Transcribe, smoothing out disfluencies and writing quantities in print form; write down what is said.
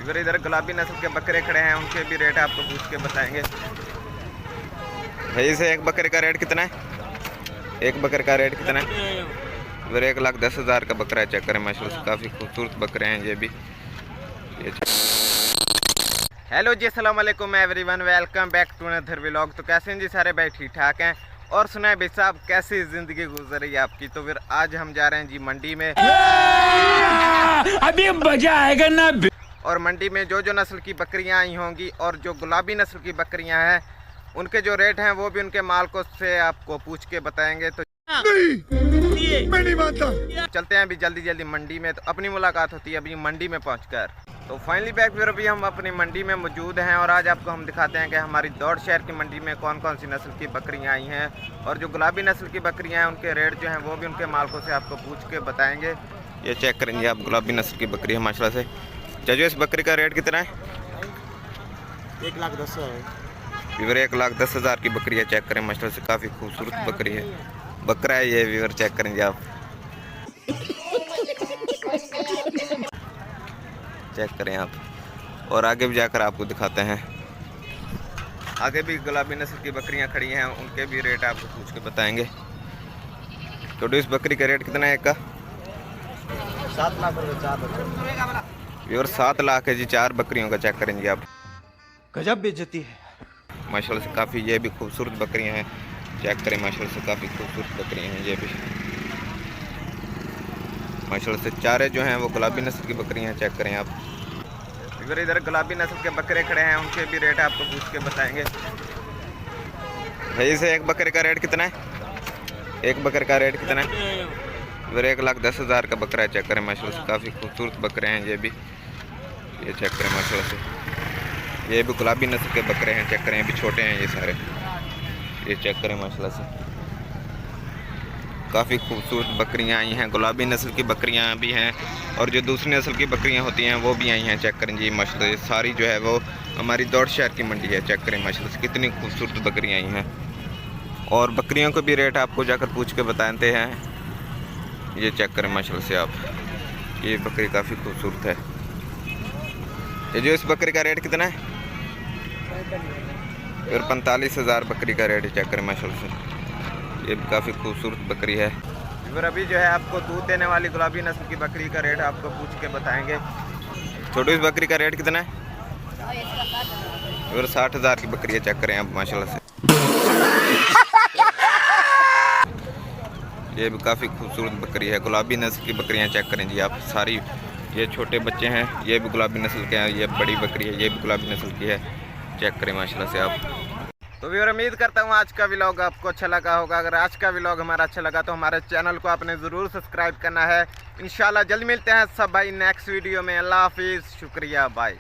इधर इधर गुलाबी नस्ल के बकरे खड़े हैं, उनके भी रेट आपको पूछ के बताएंगे। भाई से एक बकरे का रेट कितना है? एक बकरे का रेट कितना है? इधर 1,10,000 का बकरा है, चेक करें माशाल्लाह से काफ़ी खूबसूरत बकरे हैं ये भी। हेलो जी, अस्सलाम वालेकुम everyone, welcome back to another vlog. तो कैसे हैं जी सारे भाई? ठीक ठाक हैं। और सुनाए भाई साहब, कैसी ज़िंदगी गुजर रही है आपकी? तो फिर आज हम जा रहे हैं जी मंडी में। अभी मजा आएगा ना। और मंडी में जो जो नस्ल की बकरियां आई होंगी और जो गुलाबी नस्ल की बकरियां हैं, उनके जो रेट हैं वो भी उनके मालिकों से आपको पूछ के बताएंगे। तो नहीं, मैं नहीं मानता। चलते हैं अभी जल्दी जल्दी मंडी में, तो अपनी मुलाकात होती है अभी मंडी में पहुंचकर। तो फाइनली बैक फिर अभी हम अपनी मंडी में मौजूद हैं और आज आपको हम दिखाते हैं कि हमारी दौड़ शहर की मंडी में कौन कौन सी नस्ल की बकरियां आई हैं और जो गुलाबी नस्ल की बकरियां हैं उनके रेट जो हैं वो भी उनके मालिकों से आपको पूछ के बताएंगे। ये चेक करेंगे आप, गुलाबी नस्ल की बकरी है माशाल्लाह से। जजो इस बकरी का रेट कितना है? 1,10,000 वीवर 1,10,000 की बकरी है, चेक करें माशाल्लाह से काफ़ी खूबसूरत बकरी है, बकरा है ये वीवर, चेक करेंगे आप, चेक करें आप। और आगे भी जाकर आपको दिखाते हैं, आगे भी गुलाबी नस्ल की बकरियां खड़ी हैं, उनके भी रेट आपको पूछ के बताएंगे। तो इस बकरी का रेट कितना है एक का? 7 लाख रुपये 4 बकरे। वीवर 7 लाख है जी 4 बकरियों का, चेक करेंगे आप। गजब बेइज्जती है माशाल्लाह से काफ़ी ये भी खूबसूरत बकरियां हैं, चेक करें माशाल्लाह से काफ़ी खूबसूरत बकरियां हैं ये भी माशाल्लाह से। चारे जो हैं वो गुलाबी नस्ल की बकरियां हैं, चेक करें आप। इधर इधर गुलाबी नस्ल के बकरे खड़े हैं, उनके भी रेट आपको पूछ के बताएंगे। भाई से एक बकरे का रेट कितना है? एक बकरे का रेट कितना है? इधर 1,10,000 का बकरा है, चेक करें माशाल्लाह से काफ़ी खूबसूरत बकरे हैं ये भी। ये चेक करें माशाल्लाह से, ये भी गुलाबी नस्ल के बकरे हैं, चेक करें ये भी छोटे हैं ये सारे। ये चेक करें माशाल्लाह से काफ़ी खूबसूरत बकरियां आई हैं, गुलाबी नस्ल की बकरियां भी हैं और जो दूसरी नस्ल की बकरियां होती हैं वो भी आई हैं, चेक करें जी माशाल्लाह। ये सारी जो है वो हमारी दौड़ शहर की मंडी है, चेक करें माशाल्लाह से कितनी खूबसूरत बकरियां आई हैं। और बकरियों को भी रेट आपको जाकर पूछ के बताते हैं। ये चेक करें माशाल्लाह से आप, ये बकरी काफ़ी खूबसूरत है। ये जो इस बकरी का रेट कितना है? फिर 45,000 बकरी का रेट है, चेक करें माशाल्लाह से, ये भी काफ़ी खूबसूरत बकरी है। फिर अभी जो है आपको दूध देने वाली गुलाबी नस्ल की बकरी का रेट आपको पूछ के बताएंगे। छोटी इस बकरी का रेट कितना है? फिर 60,000 की बकरी है, चेक करें आप माशाल्लाह से। ये भी काफ़ी खूबसूरत बकरी है, गुलाबी नस्ल की बकरियां, चेक करें जी आप सारी। ये छोटे बच्चे हैं, ये भी गुलाबी नस्ल के हैं, ये बड़ी बकरी है, ये भी गुलाबी नस्ल की है, चेक करें माशाल्लाह से आप। तो भी उम्मीद करता हूँ आज का व्लॉग आपको अच्छा लगा होगा। अगर आज का व्लॉग हमारा अच्छा लगा तो हमारे चैनल को आपने ज़रूर सब्सक्राइब करना है। इंशाल्लाह जल्द मिलते हैं सब भाई नेक्स्ट वीडियो में। अल्लाह हाफिज़, शुक्रिया, बाय।